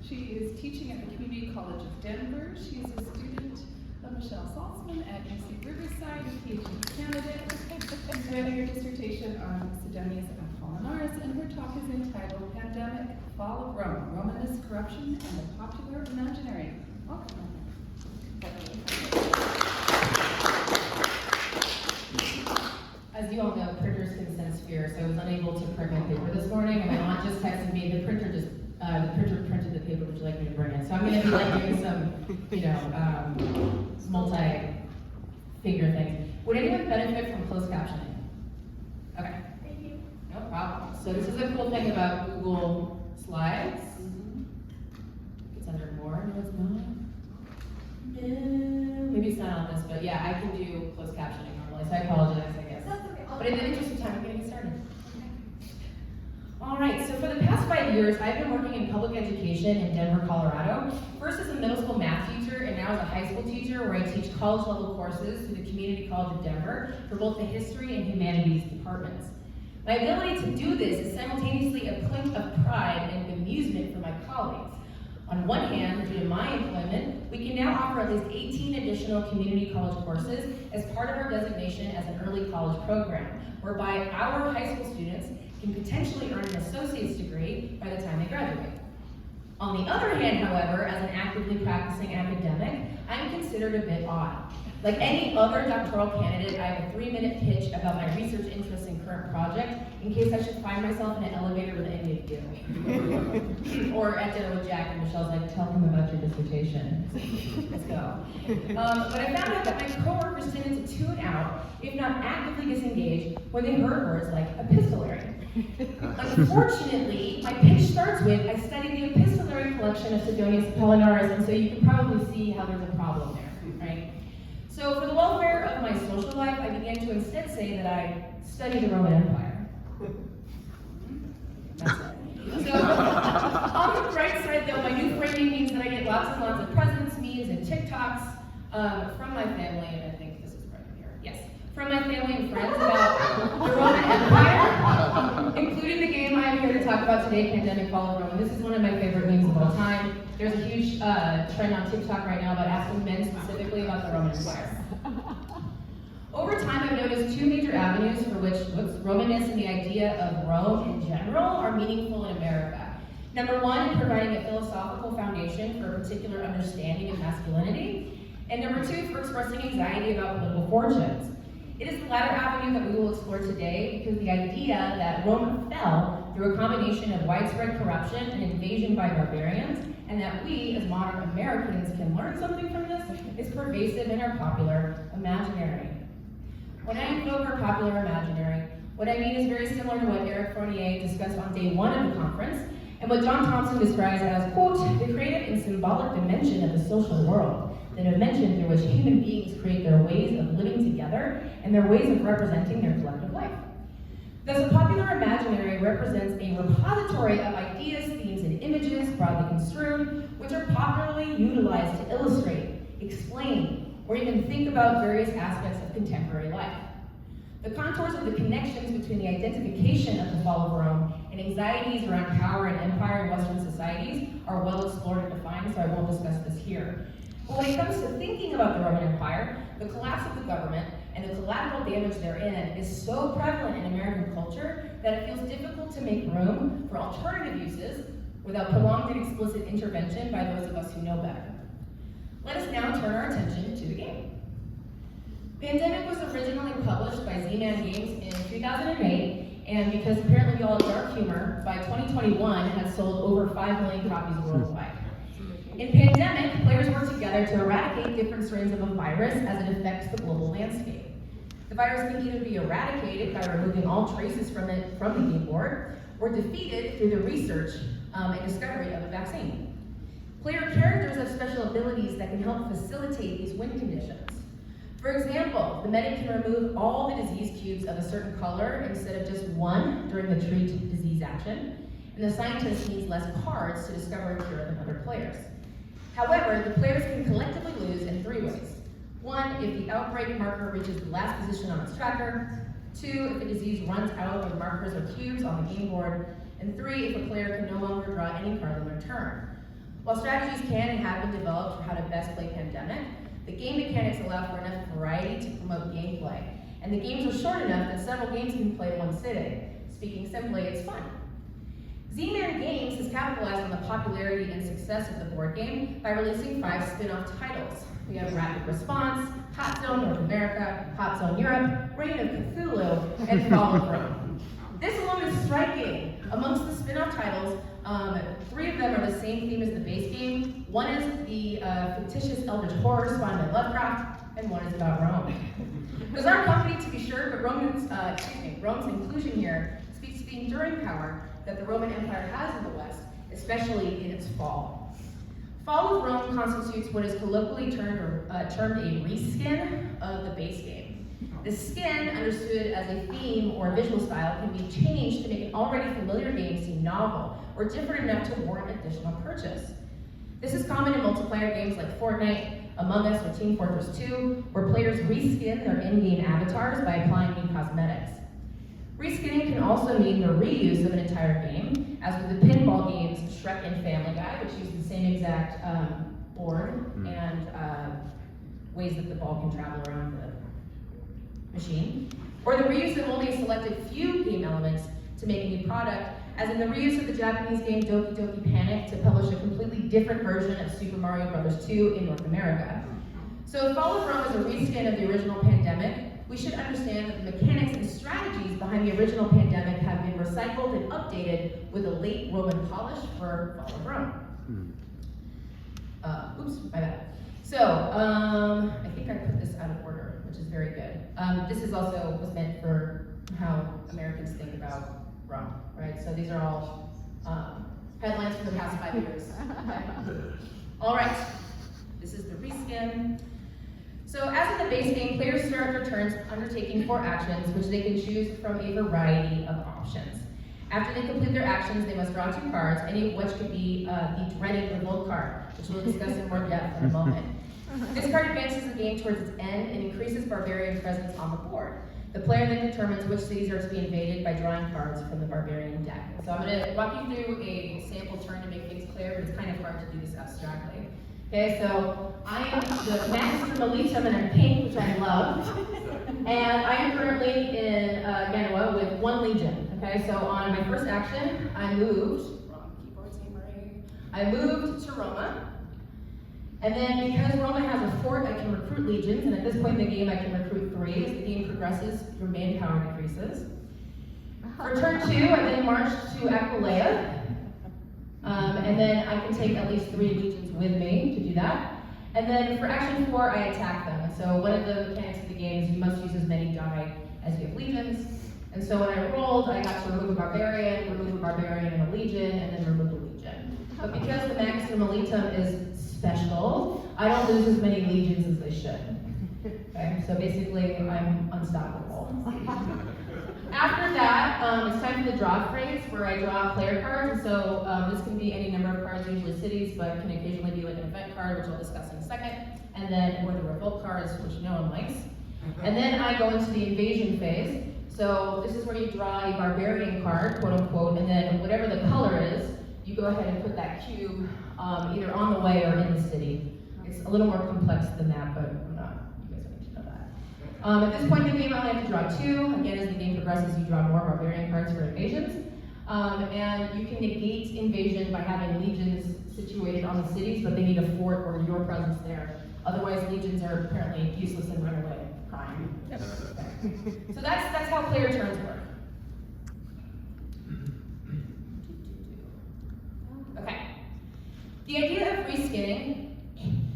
She is teaching at the Community College of Denver. She is a student of Michelle Saltzman at UC Riverside, a PhD candidate. She's writing her dissertation on Sidonius Apollinaris, and her talk is entitled Pandemic, Fall of Rome, Romanness, Corruption, and the Popular Imaginary. Welcome. As you all know, printers can sense fear, so I was unable to print my paper this morning, and my aunt just texted me, the printer printed the paper, would you like me to bring it? So I'm going to be like doing some, multi-figure things. Would anyone benefit from closed captioning? Okay. Thank you. No problem. So this is a cool thing about Google Slides. It's under more, no it's not. Maybe it's not on this, but yeah, I can do closed captioning normally, so I apologize, I guess. That's okay. But in the interest of time, I'm going to get started. All right, so for the past 5 years, I've been working in public education in Denver, Colorado. First as a middle school math teacher, and now as a high school teacher, where I teach college-level courses through the Community College of Denver for both the history and humanities departments. My ability to do this is simultaneously a point of pride and amusement for my colleagues. On one hand, due to my employment, we can now offer at least 18 additional community college courses as part of our designation as an early college program, whereby our high school students can potentially earn an associate's degree by the time they graduate. On the other hand, however, as an actively practicing academic, I'm considered a bit odd. Like any other doctoral candidate, I have a 3-minute pitch about my research interests and current project in case I should find myself in an elevator with any of you. Or at dinner with Jack and Michelle's like, tell him about your dissertation. Let's go. But I found out that my coworkers tended to tune out, if not actively disengage, when they heard words like epistolary. Unfortunately, my pitch starts with, I studied the epistolary collection of Sidonius Apollinaris, and so you can probably see how there's a problem there, right? So for the welfare of my social life, I began to instead say that I studied the Roman Empire. That's it. So on the bright side though, my new framing means that I get lots and lots of presents, memes, and TikToks from my family, and I think this is right here. Yes. From my family and friends about the Roman Empire, including the game I'm here to talk about today, Pandemic, Fall of Rome. This is one of my favorite memes of all time. There's a huge trend on TikTok right now about asking men specifically about the Roman Empire. Over time, I've noticed 2 major avenues for which Romanness and the idea of Rome in general are meaningful in America. Number one, in providing a philosophical foundation for a particular understanding of masculinity. And number 2, for expressing anxiety about political fortunes. It is the latter avenue that we will explore today because the idea that Rome fell through a combination of widespread corruption and invasion by barbarians, and that we, as modern Americans, can learn something from this, is pervasive in our popular imaginary. When I invoke our popular imaginary, what I mean is very similar to what Eric Fournier discussed on day 1 of the conference, and what John Thompson describes as, quote, the creative and symbolic dimension of the social world, the dimension through which human beings create their ways of living together and their ways of representing their collective life. Thus, a popular imaginary represents a repository of ideas, themes, and images, broadly construed, which are popularly utilized to illustrate, explain, or even think about various aspects of contemporary life. The contours of the connections between the identification of the fall of Rome and anxieties around power and empire in Western societies are well explored and defined, so I won't discuss this here. But when it comes to thinking about the Roman Empire, the collapse of the government and the collateral damage therein is so prevalent in American culture that it feels difficult to make room for alternative uses without prolonged and explicit intervention by those of us who know better. Let us now turn our attention to the game. Pandemic was originally published by Z-Man Games in 2008, and because apparently you all have dark humor, by 2021 has sold over 5 million copies worldwide. In Pandemic, players work together to eradicate different strains of a virus as it affects the global landscape. The virus can either be eradicated by removing all traces from it from the game board, or defeated through the research and discovery of a vaccine. Player characters have special abilities that can help facilitate these win conditions. For example, the medic can remove all the disease cubes of a certain color instead of just one during the treat disease action, and the scientist needs less cards to discover a cure than other players. However, the players can collectively lose in 3 ways. 1, if the outbreak marker reaches the last position on its tracker. 2, if the disease runs out of markers or cubes on the game board. And 3, if a player can no longer draw any card on their turn. While strategies can and have been developed for how to best play Pandemic, the game mechanics allow for enough variety to promote gameplay. And the games are short enough that several games can be played in one sitting. Speaking simply, it's fun. Z-Man Games has capitalized on the popularity and success of the board game by releasing 5 spin-off titles. We have Rapid Response, Hot Zone North America, Hot Zone Europe, Reign of Cthulhu, and Fall of Rome. This alone is striking. Amongst the spin-off titles, 3 of them are the same theme as the base game. One is the fictitious eldritch horror spawned by Lovecraft, and one is about Rome. There's our company, to be sure, but Rome's inclusion here speaks to the enduring power that the Roman Empire has in the West, especially in its fall. Fall of Rome constitutes what is colloquially termed a reskin of the base game. The skin, understood as a theme or a visual style, can be changed to make an already familiar game seem novel or different enough to warrant additional purchase. This is common in multiplayer games like Fortnite, Among Us, or Team Fortress 2, where players reskin their in-game avatars by applying new cosmetics. Reskinning can also mean the reuse of an entire game, as with the pinball games Shrek and Family Guy, which use the same exact board and ways that the ball can travel around the machine, or the reuse of only a selected few game elements to make a new product, as in the reuse of the Japanese game Doki Doki Panic to publish a completely different version of Super Mario Bros. 2 in North America. So if Fall of Rome is a reskin of the original Pandemic, we should understand that the mechanics and strategies behind the original Pandemic have been recycled and updated with a late Roman polish for Fall of Rome. Oops, my bad. So, I think I put this out of order, which is very good. This is also was meant for how Americans think about Rome, right? So these are all headlines for the past 5 years. Okay. All right, this is the reskin. So as in the base game, players start their turns undertaking 4 actions, which they can choose from a variety of options. After they complete their actions, they must draw 2 cards, any of which could be the dreaded revolt card, which we'll discuss in more depth in a moment. This card advances the game towards its end and increases barbarian presence on the board. The player then determines which cities are to be invaded by drawing cards from the barbarian deck. So I'm going to walk you through a sample turn to make things clear, but it's kind of hard to do this abstractly. Okay, so I am the Master Militum and I'm pink, which I love. And I am currently in Genoa with 1 legion. Okay, so on my first action, I moved, wrong keyboard name, I moved to Roma. And then because Roma has a fort, I can recruit legions, and at this point in the game I can recruit 3. As the game progresses, your manpower decreases. For turn 2, I then march to Aquileia. And then I can take at least 3 legions with me to do that. And then for action 4, I attack them. And so one of the mechanics of the game is you must use as many die as you have legions. And so when I rolled, I got to remove a barbarian and a legion, and then remove a legion. But because the Master Militum is special, I don't lose as many legions as they should. Okay, so basically I'm unstoppable. After that, it's time for the draw phase, where I draw player cards. And so this can be any number of cards, usually cities, but it can occasionally be like an event card, which I'll discuss in a second. And then, or the revolt cards, which no one likes. And then I go into the invasion phase. So this is where you draw a barbarian card, quote unquote, and then whatever the color is, you go ahead and put that cube either on the way or in the city. It's a little more complex than that, but I'm not, you guys don't need to know that. At this point in the game, I only have to draw 2. Again, as the game progresses, you draw more barbarian cards for invasions. And you can negate invasion by having legions situated on the cities, but they need a fort or your presence there. Otherwise, legions are apparently useless and run away crying. Yep. So that's how player turns work. Okay. The idea of reskinning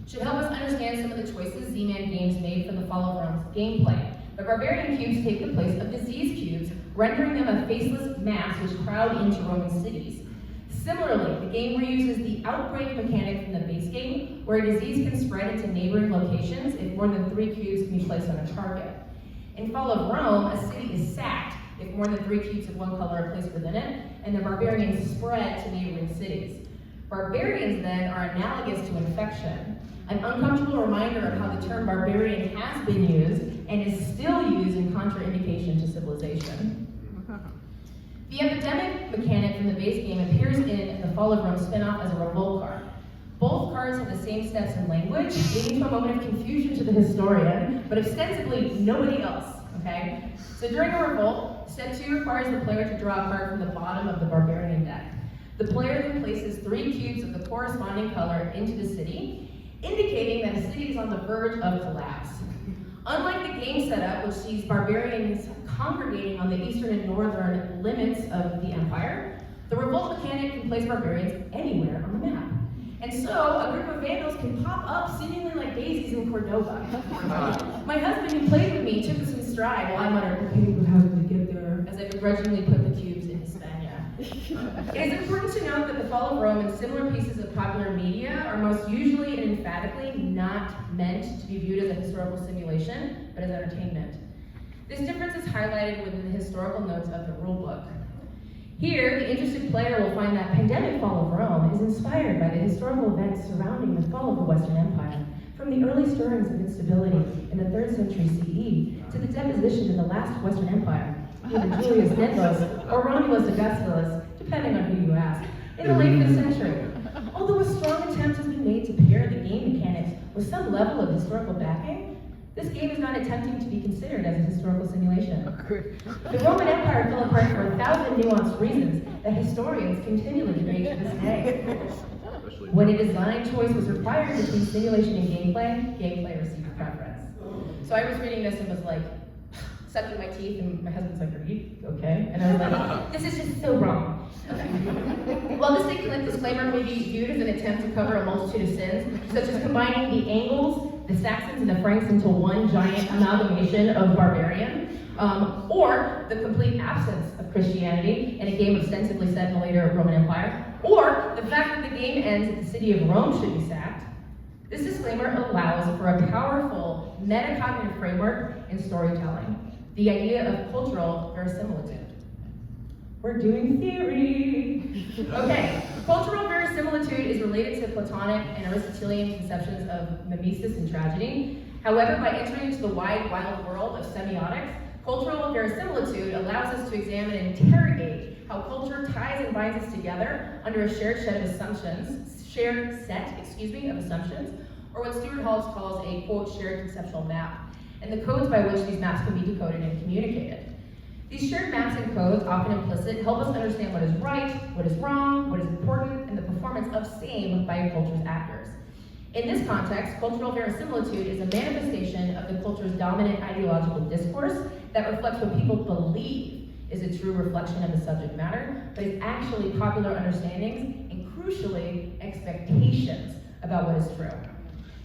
should help us understand some of the choices Z-Man Games made for the Fall of Rome's gameplay. The barbarian cubes take the place of disease cubes, rendering them a faceless mass which crowd into Roman cities. Similarly, the game reuses the outbreak mechanic from the base game, where a disease can spread into neighboring locations if more than 3 cubes can be placed on a target. In Fall of Rome, a city is sacked if more than 3 cubes of one color are placed within it, and the barbarians spread to neighboring cities. Barbarians, then, are analogous to infection, an uncomfortable reminder of how the term barbarian has been used and is still used in contraindication to civilization. The epidemic mechanic from the base game appears in the Fall of Rome spin-off as a revolt card. same steps and language, leading to a moment of confusion to the historian, but ostensibly nobody else, okay? So during a revolt, step 2 requires the player to draw a card from the bottom of the barbarian deck. The player then places 3 cubes of the corresponding color into the city, indicating that a city is on the verge of collapse. Unlike the game setup, which sees barbarians congregating on the eastern and northern limits of the empire, the revolt mechanic can place barbarians anywhere on the map. And so, a group of vandals can pop up seemingly like daisies in Cordoba. My husband, who played with me, took this in stride while I muttered, okay, but how did we get there? As I begrudgingly put the cubes in Hispania. It is important to note that the fall of Rome and similar pieces of popular media are most usually and emphatically not meant to be viewed as a historical simulation, but as entertainment. This difference is highlighted within the historical notes of the rulebook. Here, the interested player will find that pandemic fall of Rome is inspired by the historical events surrounding the fall of the Western Empire, from the early stirrings of instability in the 3rd century CE to the deposition in the last Western Empire, either Julius Necros or Romulus Augustulus, depending on who you ask, in the late 5th century. Although a strong attempt has been made to pair the game mechanics with some level of historical backing, this game is not attempting to be considered as a historical simulation. The Roman Empire fell apart for 1,000 nuanced reasons that historians continually debate to this day. When a design choice was required between simulation and gameplay received preference. So I was reading this and was like, sucking my teeth, and my husband's like, are you okay? And I was like, this is just so wrong. Okay. While this disclaimer may be viewed as an attempt to cover a multitude of sins, such as combining the Angles, the Saxons, and the Franks into one giant amalgamation of barbarian, or the complete absence of Christianity in a game ostensibly set in the later Roman Empire, or the fact that the game ends that the city of Rome should be sacked, this disclaimer allows for a powerful metacognitive framework in storytelling, the idea of cultural verisimilitude. We're doing theory. Okay, cultural verisimilitude is related to Platonic and Aristotelian conceptions of mimesis and tragedy. However, by entering into the wide, wild world of semiotics, cultural verisimilitude allows us to examine and interrogate how culture ties and binds us together under a shared set of assumptions, or what Stuart Hall calls a, quote, shared conceptual map, and the codes by which these maps can be decoded and communicated. These shared maps and codes, often implicit, help us understand what is right, what is wrong, what is important, and the performance of same by a culture's actors. In this context, cultural verisimilitude is a manifestation of the culture's dominant ideological discourse that reflects what people believe is a true reflection of the subject matter, but is actually popular understandings and, crucially, expectations about what is true.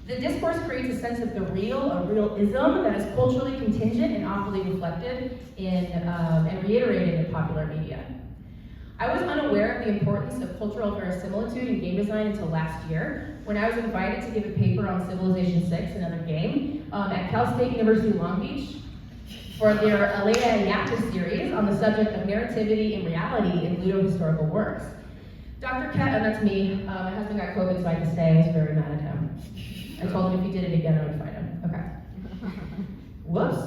The discourse creates a sense of the real, a realism that is culturally contingent and awfully reflected in and reiterated in popular media. I was unaware of the importance of cultural verisimilitude in game design until last year, when I was invited to give a paper on Civilization 6, another game, at Cal State University Long Beach for their Alea Iacta series on the subject of narrativity and reality in ludo-historical works. Dr. Cat, that's me, my husband got COVID, so I can stay. I was very mad at him. I told him if he did it again, I would fight him. Okay. Whoops.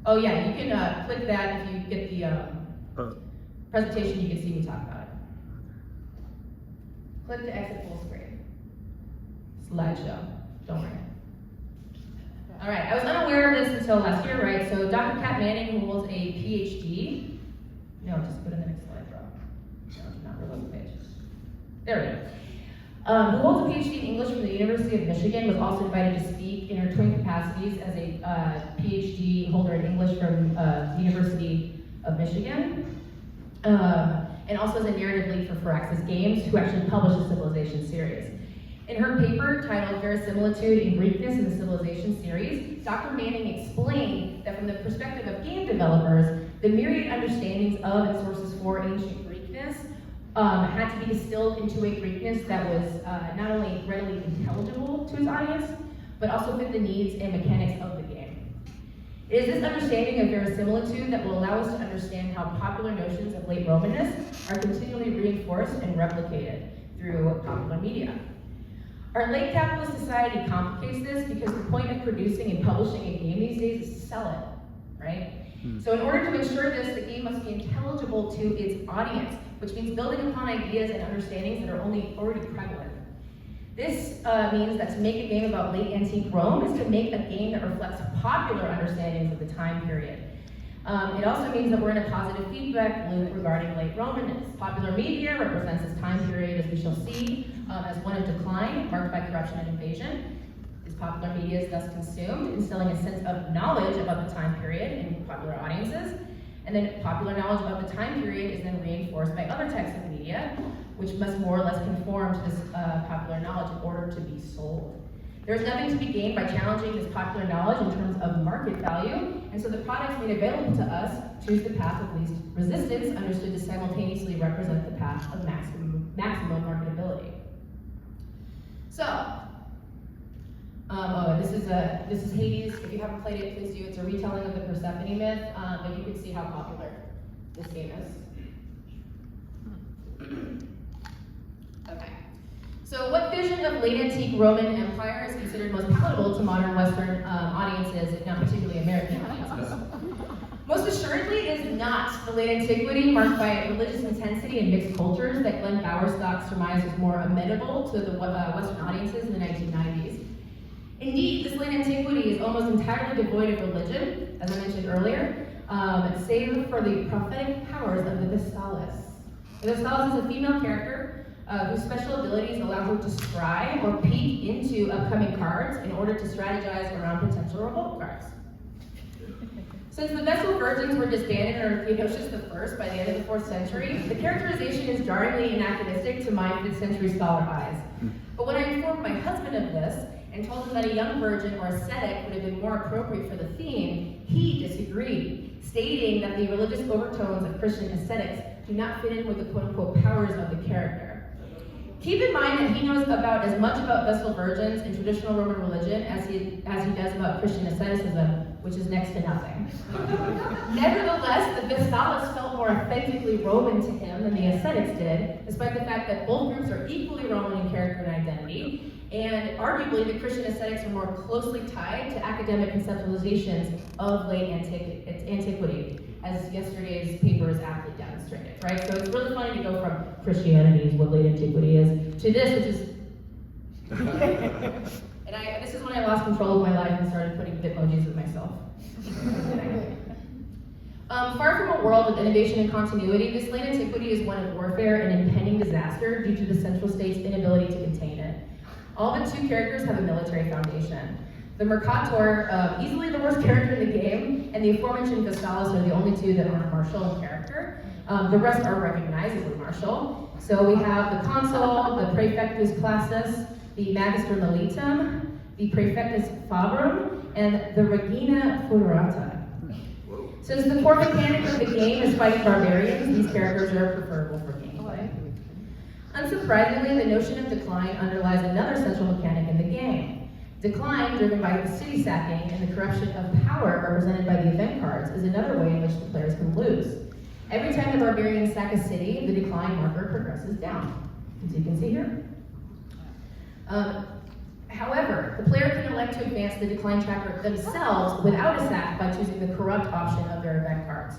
Oh yeah, you can click that if you get the presentation, you can see me talk about it. Click to exit full screen. Slideshow. Don't worry. All right, I was unaware of this until last year, right? So Dr. Kat Manning, who holds a PhD, no, just go to the next slide, bro. No, not reload the page. There we go. Who holds a PhD in English from the University of Michigan, was also invited to speak in her twin capacities as a PhD holder in English from the University of Michigan, and also as a narrative lead for Firaxis Games, who actually published the Civilization series. In her paper titled Verisimilitude and Greekness in the Civilization series, Dr. Manning explained that from the perspective of game developers, the myriad understandings of and sources for ancient Greekness had to be distilled into a Greekness that was not only readily intelligible to its audience, but also fit the needs and mechanics of the game. It is this understanding of verisimilitude that will allow us to understand how popular notions of late Romanness are continually reinforced and replicated through popular media. Our late capitalist society complicates this because the point of producing and publishing a game these days is to sell it, right? So in order to ensure this, the game must be intelligible to its audience, which means building upon ideas and understandings that are already prevalent. This means that to make a game about late antique Rome is to make a game that reflects popular understandings of the time period. It also means that we're in a positive feedback loop regarding late Romanness. Popular media represents this time period, as we shall see, as one of decline, marked by corruption and invasion. This popular media is thus consumed, instilling a sense of knowledge about the time period in popular audiences. And then popular knowledge about the time period is then reinforced by other types of media, which must more or less conform to this popular knowledge in order to be sold. There's nothing to be gained by challenging this popular knowledge in terms of market value, and so the products made available to us choose the path of least resistance, understood to simultaneously represent the path of maximum marketability. So, this is Hades. If you haven't played it, please do. It's a retelling of the Persephone myth, but you can see how popular this game is. Okay. So what vision of late antique Roman Empire is considered most palatable to modern Western audiences, if not particularly American audiences? Most assuredly is not the late antiquity marked by religious intensity and mixed cultures that Glenn Bowerstock surmised was more amenable to the Western audiences in the 1990s. Indeed, this late antiquity is almost entirely devoid of religion, as I mentioned earlier, save for the prophetic powers of the Vestalis. The Vestalis is a female character whose special abilities allow her to scry or peek into upcoming cards in order to strategize around potential revolt cards. Since the Vestal Virgins were disbanded under Theodosius I by the end of the 4th century, the characterization is jarringly anachronistic to my 5th century scholar eyes. But when I informed my husband of this, and told him that a young virgin or ascetic would have been more appropriate for the theme, he disagreed, stating that the religious overtones of Christian ascetics do not fit in with the quote-unquote powers of the character. Keep in mind that he knows about as much about Vestal Virgins in traditional Roman religion as he does about Christian asceticism, which is next to nothing. Nevertheless, the Vestalis felt more authentically Roman to him than the ascetics did, despite the fact that both groups are equally Roman in character and identity. And arguably, the Christian ascetics are more closely tied to academic conceptualizations of late antiquity, as yesterday's papers aptly demonstrated, right? So it's really funny to go from Christianity is what late antiquity is, to this, which is... and this is when I lost control of my life and started putting bitmojis with myself. Far from a world of innovation and continuity, this late antiquity is one of warfare and impending disaster due to the central state's inability to contain it. All but 2 characters have a military foundation. The Mercator, easily the worst character in the game, and the aforementioned Vestalis are the only 2 that are martial in character. The rest are recognizably martial. So we have the Consul, the Praefectus Classus, the Magister Militum, the Praefectus Fabrum, and the Regina Foederata. Since the core mechanic of the game is fighting barbarians, these characters are preferable for gameplay. Unsurprisingly, the notion of decline underlies another central mechanic in the game. Decline, driven by the city sacking and the corruption of power represented by the event cards, is another way in which the players can lose. Every time the barbarians sack a city, the decline marker progresses down, as you can see here. However, the player can elect to advance the decline tracker themselves without a sack by choosing the corrupt option of their event cards.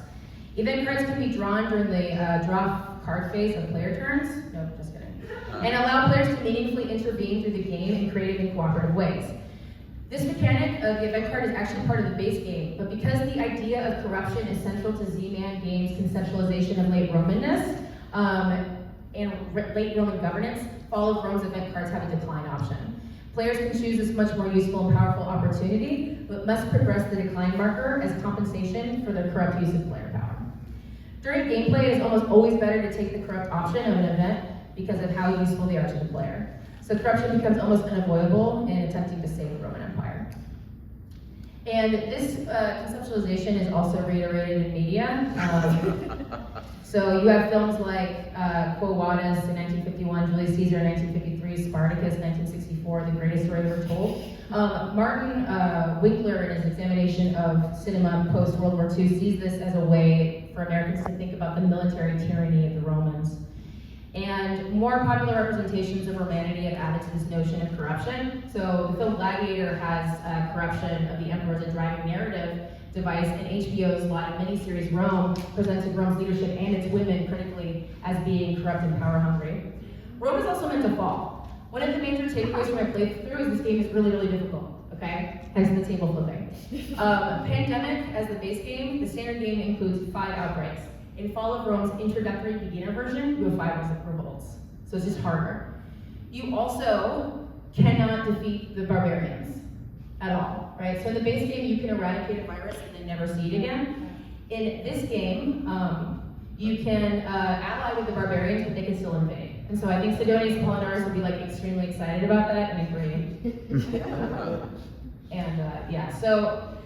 Event cards can be drawn during the draw card phase of player turns, no, just kidding, and allow players to meaningfully intervene through the game in creative and cooperative ways. This mechanic of the event card is actually part of the base game, but because the idea of corruption is central to Z-Man Games' conceptualization of late Romanness and late Roman governance, all of Rome's event cards have a decline option. Players can choose this much more useful and powerful opportunity, but must progress the decline marker as compensation for the corrupt use of player power. During gameplay, it is almost always better to take the corrupt option of an event because of how useful they are to the player. So corruption becomes almost unavoidable in attempting to save the Roman Empire. And this conceptualization is also reiterated in media. So you have films like Quo Vadis in 1951, Julius Caesar in 1953, Spartacus in 1964, The Greatest Story Ever Told. Martin Winkler, in his examination of cinema post-World War II, sees this as a way for Americans to think about the military tyranny of the Romans. And more popular representations of Romanity have added to this notion of corruption. So the film Gladiator has corruption of the emperor as a driving narrative device, and HBO's lauded miniseries Rome presented Rome's leadership and its women critically as being corrupt and power hungry. Rome is also meant to fall. One of the major takeaways from my playthrough is this game is really, really difficult, okay? Hence the table flipping. Pandemic as the base game, the standard game includes 5 outbreaks. In Fall of Rome's introductory beginner version, you have 5 revolts. So it's just harder. You also cannot defeat the barbarians at all, right? So in the base game, you can eradicate a virus and then never see it again. In this game, you can ally with the barbarians, but they can still invade. And so I think Sidonius and Apollinaris would be like extremely excited about that and agree. And yeah, so,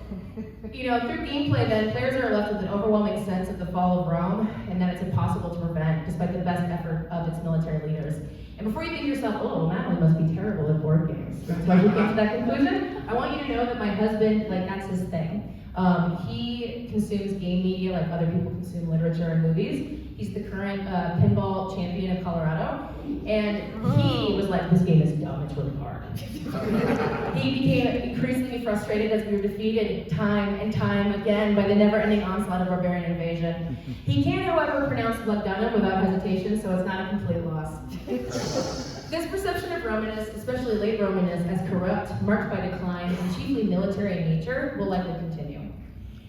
you know, through gameplay then, players are left with an overwhelming sense of the fall of Rome and that it's impossible to prevent despite the best effort of its military leaders. And before you think to yourself, oh, Madeleine must be terrible at board games. That's why you came to that conclusion. I want you to know that my husband, like, that's his thing. He consumes game media like other people consume literature and movies. He's the current pinball champion of Colorado. And he was like, this game is dumb, it's really hard. He became increasingly frustrated as we were defeated time and time again by the never-ending onslaught of barbarian invasion. He can, however, pronounce Bloodunum without hesitation, so it's not a complete loss. This perception of Romanness, especially late Romanness, as corrupt, marked by decline, and chiefly military in nature, will likely continue.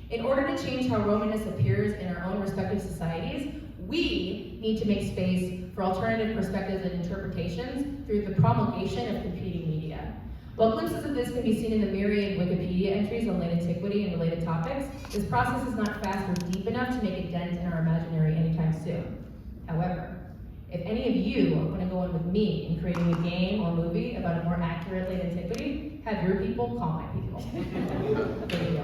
In order to change how Romanness appears in our own respective societies, we need to make space for alternative perspectives and interpretations through the promulgation of competing media. While glimpses of this can be seen in the myriad Wikipedia entries on late antiquity and related topics, this process is not fast or deep enough to make a dent in our imaginary anytime soon. However, if any of you want to go in with me in creating a game or movie about a more accurate late antiquity, have your people call my people. There you go.